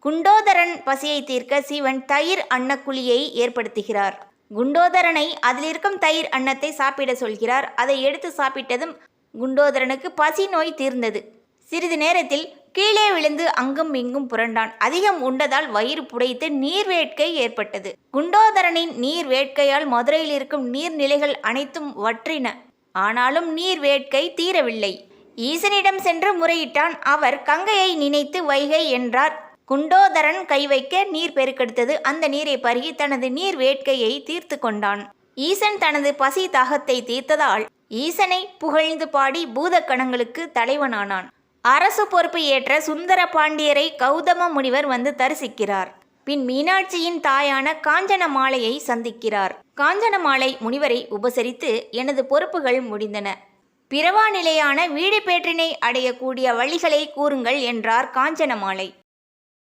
குண்டோதரன் பசியை தீர்க்க சிவன் தயிர் அன்னக்குழியை ஏற்படுத்துகிறார். குண்டோதரனை அதில் இருக்கும் தயிர் அன்னத்தை சாப்பிட சொல்கிறார். அதை எடுத்து சாப்பிட்டதும் குண்டோதரனுக்கு பசி நோய் தீர்ந்தது. சிறிது நேரத்தில் கீழே விழுந்து அங்கும் இங்கும் புரண்டான். அதிகம் உண்டதால் வயிறு புடைத்து நீர் வேட்கை ஏற்பட்டது. குண்டோதரனின் நீர் வேட்கையால் மதுரையில் இருக்கும் நீர்நிலைகள் அனைத்தும் வற்றின. ஆனாலும் நீர் வேட்கை தீரவில்லை. ஈசனிடம் சென்று முறையிட்டான். அவர் கங்கையை நினைத்து வைகை என்றார். குண்டோதரன் கை வைக்க நீர் பெருக்கெடுத்தது. அந்த நீரை பருகி தனது நீர் வேட்கையை தீர்த்து கொண்டான். ஈசன் தனது பசி தாகத்தை தீர்த்ததால் ஈசனை புகழ்ந்து பாடி பூதக்கணங்களுக்கு தலைவனானான். அரசு பொறுப்பு ஏற்ற சுந்தர பாண்டியரை கௌதம முனிவர் வந்து தரிசிக்கிறார். பின் மீனாட்சியின் தாயான காஞ்சனமாலையை சந்திக்கிறார். காஞ்சனமாலை முனிவரை உபசரித்து, எனது பொறுப்புகள் முடிந்தன. பிறவா நிலையான வீடு பேற்றினை அடையக்கூடிய வழிகளை கூறுங்கள் என்றார் காஞ்சனமாலை.